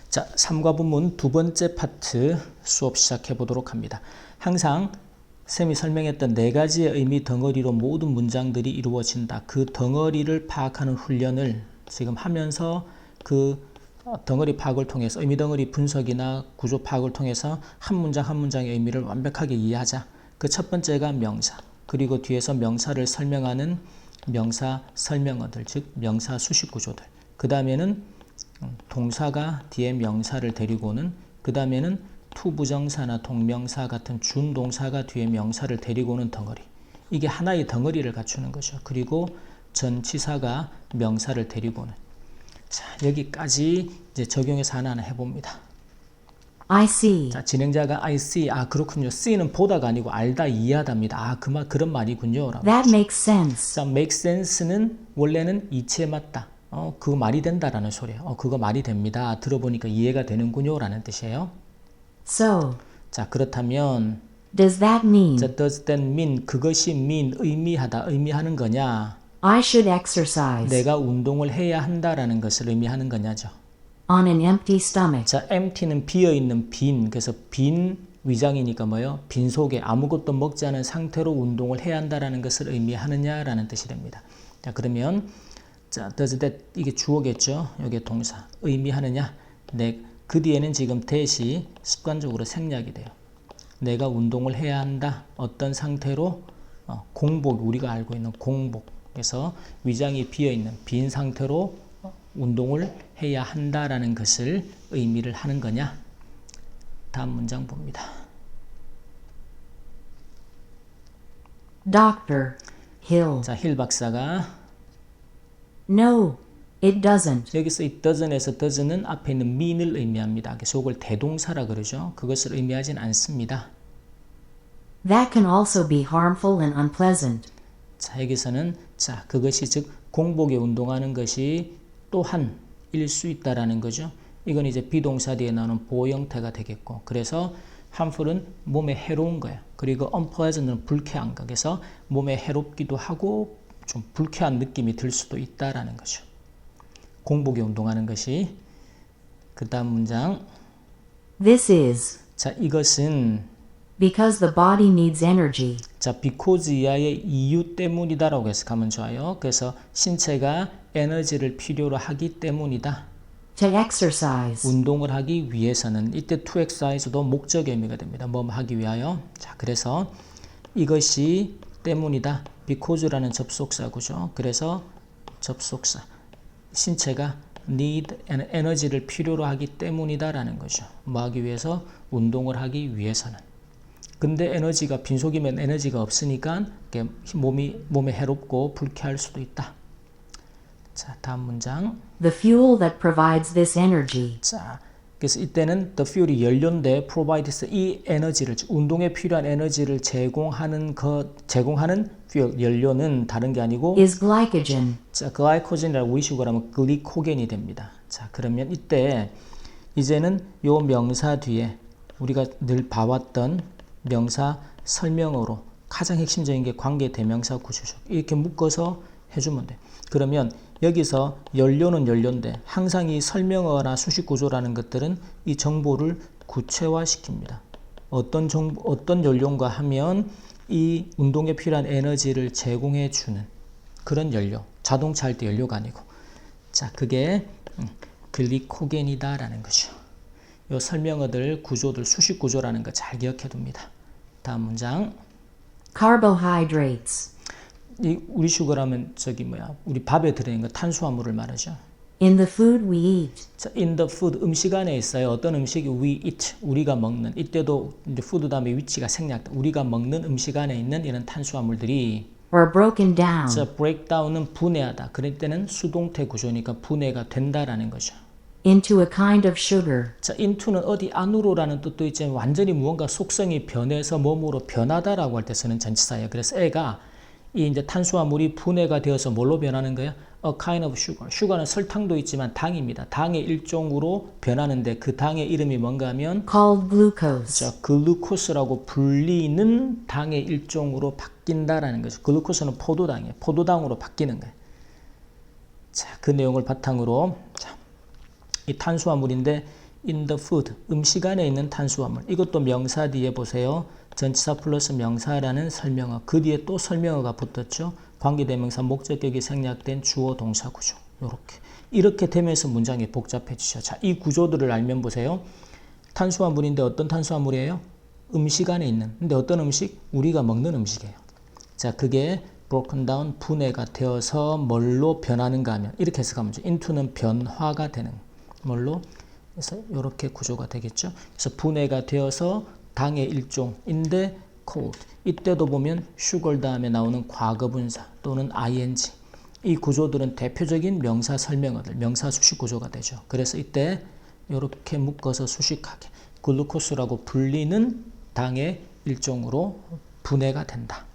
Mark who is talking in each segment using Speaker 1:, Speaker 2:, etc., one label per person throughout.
Speaker 1: 자, 3과 분문 두 번째 파트 수업 시작해 보도록 합니다. 항상 쌤이 설명했던 네 가지의 의미 덩어리로 모든 문장들이 이루어진다. 그 덩어리를 파악하는 훈련을 지금 하면서 그 덩어리 파악을 통해서 의미 덩어리 분석이나 구조 파악을 통해서 한 문장 한 문장의 의미를 완벽하게 이해하자. 그 첫 번째가 명사, 그리고 뒤에서 명사를 설명하는 명사 설명어들, 즉 명사 수식 구조들. 그 다음에는 동사가 뒤에 명사를 데리고 오는, 그 다음에는 투부정사나 동명사 같은 준동사가 뒤에 명사를 데리고 오는 덩어리. 이게 하나의 덩어리를 갖추는 거죠. 그리고 전치사가 명사를 데리고 오는. 자, 여기까지 이제 적용해서 하나하나 해봅니다.
Speaker 2: I see.
Speaker 1: 자, 진행자가 I see. 아, 그렇군요. see는 보다가 아니고 알다, 이해하다입니다. 아, 그런 말이군요. 라고.
Speaker 2: That makes sense.
Speaker 1: 자, make sense는 원래는 이치에 맞다. 그거 말이 된다라는 소리예요. 그거 말이 됩니다. 들어보니까 이해가 되는군요. 라는 뜻이에요.
Speaker 2: So,
Speaker 1: 자, 그렇다면
Speaker 2: does that mean
Speaker 1: 자, does that mean, 그것이 mean, 의미하다, 의미하는 거냐?
Speaker 2: I should exercise
Speaker 1: 내가 운동을 해야 한다라는 것을 의미하는 거냐죠.
Speaker 2: on an empty stomach?
Speaker 1: 자, empty는 비어있는 빈, 그래서 빈 위장이니까 뭐예요? 빈 속에 아무것도 먹지 않은 상태로 운동을 해야 한다라는 것을 의미하느냐라는 뜻이 됩니다. 자, 그러면 자, does that, 이게 주어겠죠? 여기에 동사. 의미하느냐? 그 뒤에는 지금 that이 습관적으로 생략이 돼요. 내가 운동을 해야 한다. 어떤 상태로? 공복, 우리가 알고 있는 공복. 그래서 위장이 비어있는 빈 상태로 운동을 해야 한다라는 것을 의미를 하는 거냐? 다음 문장 봅니다.
Speaker 2: Dr. Hill.
Speaker 1: 자, 힐 박사가
Speaker 2: No, it doesn't.
Speaker 1: 여기서 it doesn'에서 doesn't 앞에 있는 mean을 의미합니다. 그래서 이걸 대동사라 그러죠. 그것을 의미하진 않습니다.
Speaker 2: That can also be harmful and unpleasant.
Speaker 1: 자, 여기서는 자, 그것이 즉 공복에 운동하는 것이 또한 일 수 있다라는 거죠. 이건 이제 비동사 뒤에 나오는 보호 형태가 되겠고, 그래서 harmful은 몸에 해로운 거예요. 그리고 unpleasant은 불쾌한 거. 그래서 몸에 해롭기도 하고 좀 불쾌한 느낌이 들 수도 있다라는 거죠. 공복에 운동하는 것이. 그 다음 문장.
Speaker 2: This is
Speaker 1: 자, 이것은
Speaker 2: because the body needs energy.
Speaker 1: 자, because 이하의 이유 때문이다라고 해석하면 좋아요. 그래서 신체가 에너지를 필요로 하기 때문이다.
Speaker 2: To exercise.
Speaker 1: 운동을 하기 위해서는, 이때 to exercise도 목적의 의미가 됩니다. 뭐 하기 위하여. 자, 그래서 이것이 때문이다. because라는 접속사구죠. 그래서 접속사. 신체가 need 에너지를 필요로 하기 때문이다라는 거죠. 뭐 하기 위해서? 운동을 하기 위해서는. 근데 에너지가 빈속이면 에너지가 없으니까 몸에 해롭고 불쾌할 수도 있다. 자, 다음 문장.
Speaker 2: The fuel that provides this energy.
Speaker 1: 자, 그래서 이때는 the fuel이 연료인데 provides 이 에너지를, 운동에 필요한 에너지를 제공하는 fuel, 연료는 다른 게 아니고
Speaker 2: Is glycogen.
Speaker 1: 자, 글라이코젠이라고 의식을 하면 글리코겐이 됩니다. 자, 그러면 이때 이제는 요 명사 뒤에 우리가 늘 봐왔던 명사 설명어로 가장 핵심적인 게 관계 대명사 구조죠. 이렇게 묶어서 해주면 돼. 그러면 여기서 연료는 연료인데 항상 이 설명어나 수식 구조라는 것들은 이 정보를 구체화시킵니다. 어떤 연료인가 하면 이 운동에 필요한 에너지를 제공해 주는 그런 연료. 자동차 할 때 연료가 아니고. 자, 그게 글리코겐이다라는 거죠. 요 설명어들, 구조들, 수식 구조라는 거 잘 기억해 둡니다. 다음 문장.
Speaker 2: Carbohydrates.
Speaker 1: 우리 슈거라면 우리 밥에 들어있는 거 탄수화물을 말하죠.
Speaker 2: In the food we eat.
Speaker 1: 자, in the food, 음식 안에 있어요. 어떤 음식이 we eat, 우리가 먹는. 이때도 이제 food 다음에 위치가 생략. 우리가 먹는 음식 안에 있는 이런 탄수화물들이
Speaker 2: Or broken down.
Speaker 1: 자, breakdown은 분해하다. 그럴 때는 수동태 구조니까 분해가 된다라는 거죠.
Speaker 2: Into a kind of sugar.
Speaker 1: 자, into는 어디 안으로라는 뜻도 있지만 완전히 무언가 속성이 변해서 몸으로 변하다라고 할 때 쓰는 전치사예요. 그래서 애가 이 이제 탄수화물이 분해가 되어서 뭘로 변하는 거예요? A kind of sugar. sugar는 설탕도 있지만 당입니다. 당의 일종으로 변하는데 그 당의 이름이 뭔가 하면
Speaker 2: Called glucose.
Speaker 1: 자, 글루코스라고 불리는 당의 일종으로 바뀐다라는 거죠. 글루코스는 포도당이에요. 포도당으로 바뀌는 거예요. 자, 그 내용을 바탕으로 자, 이 탄수화물인데 in the food, 음식 안에 있는 탄수화물. 이것도 명사 뒤에 보세요. 전치사 플러스 명사라는 설명어. 그 뒤에 또 설명어가 붙었죠. 관계대명사 목적격이 생략된 주어 동사 구조. 이렇게 되면서 문장이 복잡해지죠. 자, 이 구조들을 알면 보세요. 탄수화물인데 어떤 탄수화물이에요? 음식 안에 있는. 근데 어떤 음식? 우리가 먹는 음식이에요. 자, 그게 broken down, 분해가 되어서 뭘로 변하는가 하면 이렇게 해석하면 되죠. into는 변화가 되는 뭘로? 그래서 이렇게 구조가 되겠죠. 그래서 분해가 되어서 당의 일종인데 cold. 이때도 보면 sugar 다음에 나오는 과거분사 또는 ing. 이 구조들은 대표적인 명사 설명어들, 명사 수식 구조가 되죠. 그래서 이때 이렇게 묶어서 수식하게 글루코스라고 불리는 당의 일종으로 분해가 된다.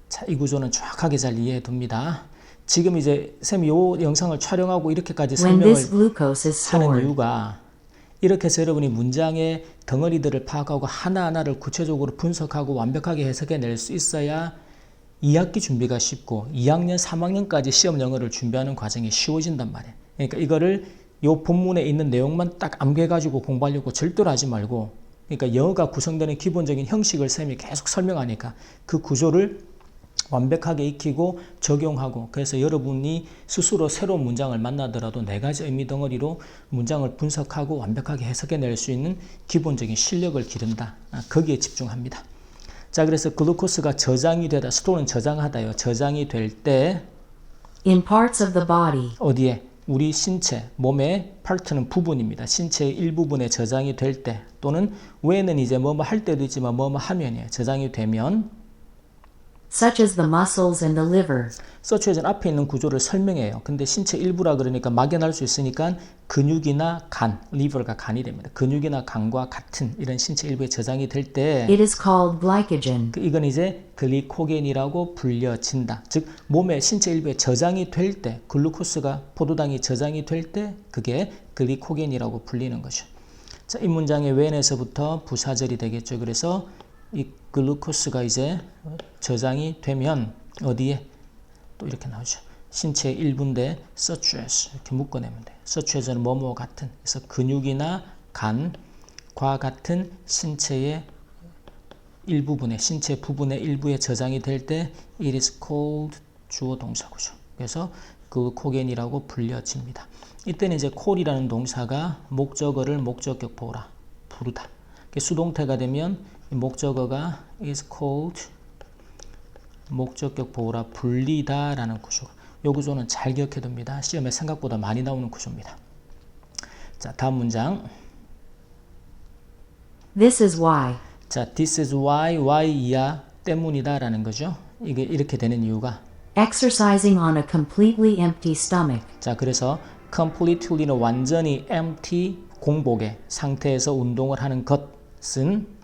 Speaker 1: 자, 이 구조는 정확하게 잘 이해해 둡니다. 지금 이제 쌤이 이 영상을 촬영하고 이렇게까지
Speaker 2: When this
Speaker 1: 설명을
Speaker 2: glucose is
Speaker 1: 하는
Speaker 2: stored,
Speaker 1: 이유가 이렇게 해서 여러분이 문장의 덩어리들을 파악하고 하나하나를 구체적으로 분석하고 완벽하게 해석해낼 수 있어야 2학기 준비가 쉽고 2학년, 3학년까지 시험 영어를 준비하는 과정이 쉬워진단 말이에요. 그러니까 이거를 이 본문에 있는 내용만 딱 암기해가지고 공부하려고 절대로 하지 말고, 그러니까 영어가 구성되는 기본적인 형식을 쌤이 계속 설명하니까 그 구조를 완벽하게 익히고 적용하고, 그래서 여러분이 스스로 새로운 문장을 만나더라도 4가지 의미 덩어리로 문장을 분석하고 완벽하게 해석해낼 수 있는 기본적인 실력을 기른다. 거기에 집중합니다. 자, 그래서 글루코스가 저장이 되다, 스토어는 저장하다요. 저장이 될 때
Speaker 2: in parts of the body,
Speaker 1: 어디에? 우리 신체, 몸의 파트는 부분입니다. 신체의 일부분에 저장이 될 때, 또는 외에는 이제 뭐뭐 할 때도 있지만 뭐뭐 하면이에요. 저장이 되면
Speaker 2: such as the muscles and the liver,
Speaker 1: 서치에서는 앞에 있는 구조를 설명해요. 근데 신체 일부라 그러니까 막연할 수 있으니까 근육이나 간, 리버가 간이 됩니다. 근육이나 간과 같은 이런 신체 일부에 저장이 될 때
Speaker 2: it is called glycogen.
Speaker 1: 이건 이제 글리코겐이라고 불려진다. 즉 몸의 신체 일부에 저장이 될 때, 글루코스가 포도당이 저장이 될 때 그게 글리코겐이라고 불리는 거죠. 자, 이 문장의 when에서부터 부사절이 되겠죠. 그래서 이 글루코스가 이제 저장이 되면 어디에? 또 이렇게 나오죠. 신체의 일부인데 such as 이렇게 묶어내면 돼요. such as는 뭐뭐 같은. 그래서 근육이나 간과 같은 신체의 일부분에, 신체 부분의 일부에 저장이 될 때 it is called 주어 동사구죠. 그래서 글루코겐이라고 불려집니다. 이때는 이제 call이라는 동사가 목적어를 목적격 보호라 부르다. 수동태가 되면 목적어가 is called 목적격 보호라 불리다 라는 구조. 이 구조는 잘 기억해 둡니다. 시험에 생각보다 많이 나오는 구조입니다. 자, 다음 문장.
Speaker 2: This is why.
Speaker 1: 자, this is why 이야 때문이다 라는 거죠. 이게 이렇게 되는 이유가
Speaker 2: Exercising on a completely empty stomach,
Speaker 1: 자, 그래서 completely는 완전히 empty 공복의 상태에서 운동을 하는 것은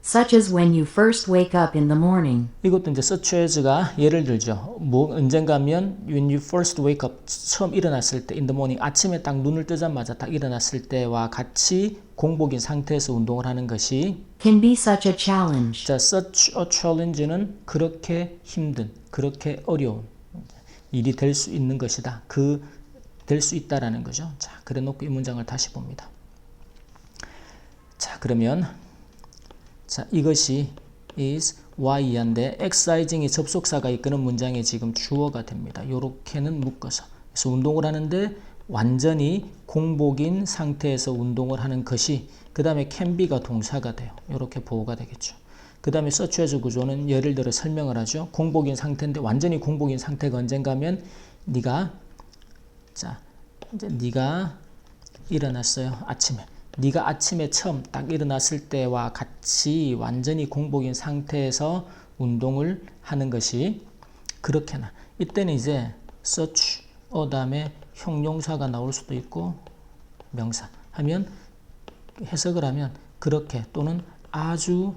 Speaker 2: such as when you first wake up in the morning,
Speaker 1: 이것도 이제 such as가 예를 들죠. 뭐 언젠가 하면 when you first wake up 처음 일어났을 때 in the morning 아침에 딱 눈을 뜨자마자 딱 일어났을 때와 같이 공복인 상태에서 운동을 하는 것이
Speaker 2: can be such a challenge.
Speaker 1: 자, such a challenge는 그렇게 힘든, 그렇게 어려운 일이 될 수 있는 것이다. 될 수 있다라는 거죠. 자, 그래 놓고 이 문장을 다시 봅니다. 자, 그러면 자, 이것이 is why인데 exercising이 접속사가 이끄는 문장의 지금 주어가 됩니다. 요렇게는 묶어서. 그래서 운동을 하는데 완전히 공복인 상태에서 운동을 하는 것이 그 다음에 can be가 동사가 돼요. 이렇게 보호가 되겠죠. 그 다음에 such as 구조는 예를 들어 설명을 하죠. 공복인 상태인데 완전히 공복인 상태가 언젠가 하면 네가 일어났어요. 아침에. 네가 아침에 처음 딱 일어났을 때와 같이 완전히 공복인 상태에서 운동을 하는 것이 그렇게나. 이때는 이제 such 다음에 형용사가 나올 수도 있고 명사 하면 해석을 하면 그렇게 또는 아주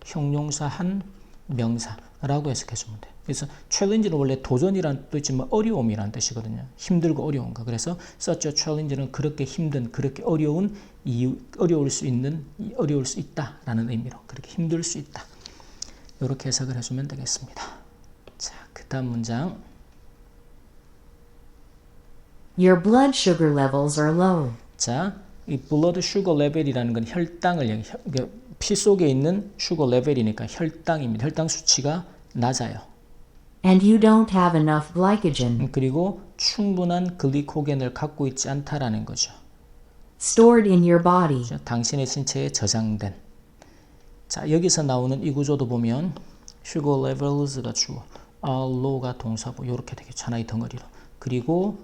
Speaker 1: 형용사한 명사라고 해석해 주면 돼요. 그래서 challenge는 원래 도전이라는 뜻도 있지만 어려움이라는 뜻이거든요. 힘들고 어려운 거. 그래서 such a challenge는 그렇게 힘든, 그렇게 어려운 이유, 어려울 수 있다라는 의미로 그렇게 힘들 수 있다. 이렇게 해석을 해주면 되겠습니다. 자, 그 다음 문장.
Speaker 2: Your blood sugar levels are low.
Speaker 1: 자, 이 blood sugar level이라는 건 혈당을 피 속에 있는 sugar level이니까 혈당입니다. 혈당 수치가 낮아요.
Speaker 2: And you don't have enough glycogen
Speaker 1: 그리고 충분한 글리코겐을 갖고 있지 않다라는 거죠.
Speaker 2: stored in your body.
Speaker 1: 당신의 신체에 저장된. 자, 여기서 나오는 이 구조도 보면 sugar levels가 주어, are low가 동사고 이렇게 되겠죠. 하나의 덩어리로. 그리고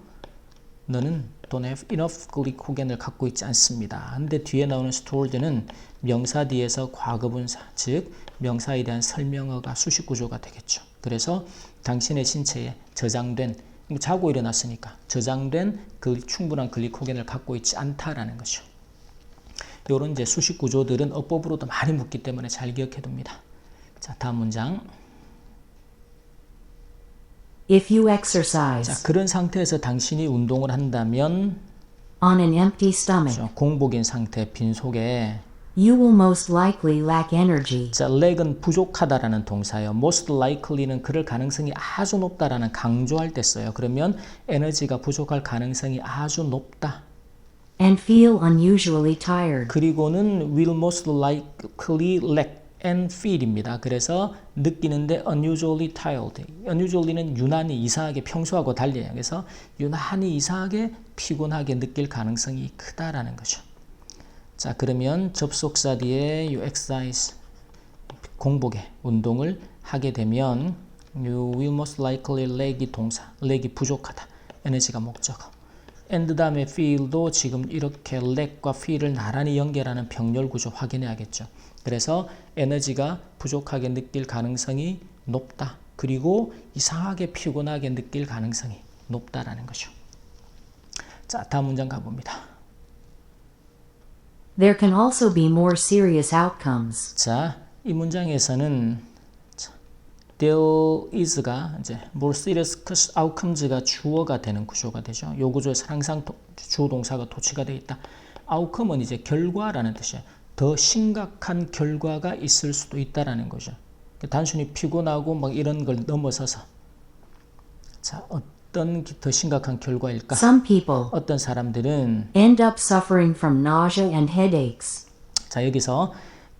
Speaker 1: 너는 don't have enough 글리코겐을 갖고 있지 않습니다. 근데 뒤에 나오는 stored는 명사 뒤에서 과거분사, 즉 명사에 대한 설명어가 수식 구조가 되겠죠. 그래서 당신의 신체에 저장된, 자고 일어났으니까 저장된 충분한 글리코겐을 갖고 있지 않다라는 거죠. 이런 이제 수식 구조들은 어법으로도 많이 묻기 때문에 잘 기억해 둡니다. 자, 다음 문장.
Speaker 2: If you exercise
Speaker 1: 자, 그런 상태에서 당신이 운동을 한다면
Speaker 2: on an empty stomach,
Speaker 1: 공복인 상태, 빈속에
Speaker 2: you will most likely lack energy.
Speaker 1: 자, lack은 부족하다라는 동사예요. most likely는 그럴 가능성이 아주 높다라는 강조할 때 써요. 그러면 에너지가 부족할 가능성이 아주 높다.
Speaker 2: And feel unusually tired.
Speaker 1: 그리고는 will most likely lack and feel입니다. 그래서 느끼는데 unusually tired. unusually는 유난히 이상하게 평소하고 달리해요. 그래서 유난히 이상하게 피곤하게 느낄 가능성이 크다라는 거죠. 자, 그러면 접속사 뒤에 you exercise 공복에 운동을 하게 되면 you will most likely lack이 동사, lack이 부족하다. 에너지가 목적어. and 다음에 feel도 지금 이렇게 lack과 feel을 나란히 연결하는 병렬 구조 확인해야겠죠. 그래서 에너지가 부족하게 느낄 가능성이 높다. 그리고 이상하게 피곤하게 느낄 가능성이 높다라는 거죠. 자, 다음 문장 가봅니다.
Speaker 2: There can also be more serious outcomes.
Speaker 1: 자, 이 문장에서는 there is가 이제 more serious outcomes가 주어가 되는 구조가 되죠. 이 구조에서 항상 주어 동사가 도치가 되어 있다. outcome은 이제 결과라는 뜻이에요. 더 심각한 결과가 있을 수도 있다라는 거죠. 단순히 피곤하고 막 이런 걸 넘어서서 자, 어떤 더 심각한 결과일까?
Speaker 2: Some people
Speaker 1: 어떤 사람들은
Speaker 2: end up suffering from nausea and headaches.
Speaker 1: 자, 여기서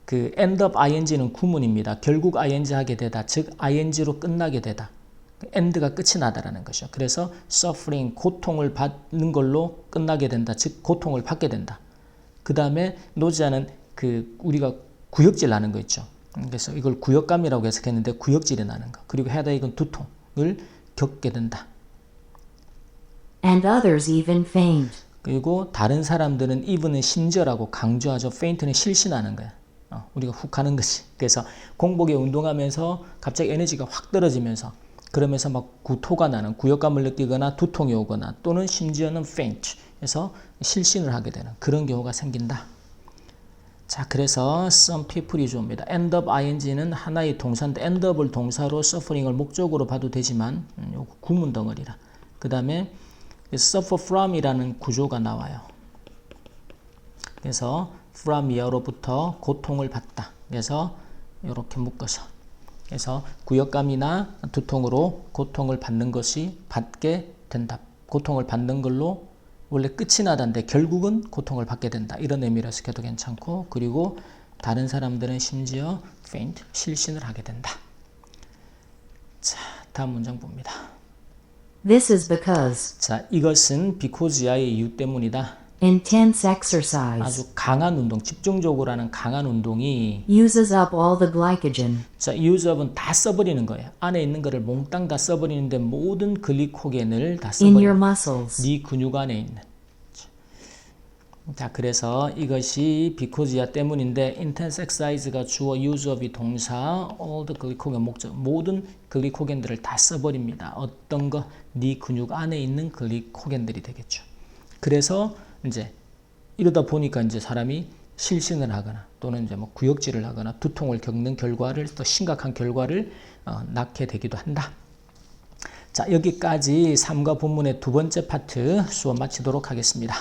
Speaker 1: 그 end up ing는 구문입니다. 결국 ing 하게 되다. 즉 ing로 끝나게 되다. end가 끝이 나다라는 것이죠. 그래서 suffering 고통을 받는 걸로 끝나게 된다. 즉 고통을 받게 된다. 그 다음에 노지아는 그 우리가 구역질 나는 거 있죠. 그래서 이걸 구역감이라고 해석했는데 구역질이 나는 거. 그리고 headache은 두통을 겪게 된다.
Speaker 2: And others even faint.
Speaker 1: 그리고 다른 사람들은 even은 심지어라고 강조하죠. faint는 실신하는 거야. 우리가 훅 가는 거지. 그래서 공복에 운동하면서 갑자기 에너지가 확 떨어지면서 그러면서 막 구토가 나는 구역감을 느끼거나 두통이 오거나 또는 심지어는 faint 해서 실신을 하게 되는 그런 경우가 생긴다. 자, 그래서 some people이 줍니다. end up ing는 하나의 동사인데 end up을 동사로 suffering을 목적으로 봐도 되지만 요거 구문 덩어리라. 그 다음에 suffer from이라는 구조가 나와요. 그래서 from ye로부터 고통을 받다. 그래서 이렇게 묶어서 그래서 구역감이나 두통으로 고통을 받는 것이 받게 된다. 고통을 받는 걸로 원래 끝이 나다는데 결국은 고통을 받게 된다. 이런 의미로 해석해도 괜찮고 그리고 다른 사람들은 심지어 faint, 실신을 하게 된다. 자, 다음 문장 봅니다.
Speaker 2: This is because
Speaker 1: 자, 이것은 because의 이유 때문이다.
Speaker 2: intense exercise
Speaker 1: 아주 강한 운동, 집중적으로 하는 강한 운동이
Speaker 2: uses up all the glycogen
Speaker 1: 자, use up은 다 써버리는 거예요. 안에 있는 거를 몽땅 다 써버리는데 모든 글리코겐을 다
Speaker 2: in your
Speaker 1: 써버리는
Speaker 2: muscles.
Speaker 1: 네 근육 안에 있는. 자, 그래서 이것이 because야 때문인데 intense exercise가 주어, use up이 동사, all the glycogen 목적, 모든 글리코겐들을 다 써버립니다. 어떤 거? 네 근육 안에 있는 글리코겐들이 되겠죠. 그래서 이제 이러다 보니까 이제 사람이 실신을 하거나 또는 이제 뭐 구역질을 하거나 두통을 겪는 결과를 더 심각한 결과를 낳게 되기도 한다. 자, 여기까지 3과 본문의 두 번째 파트 수업 마치도록 하겠습니다.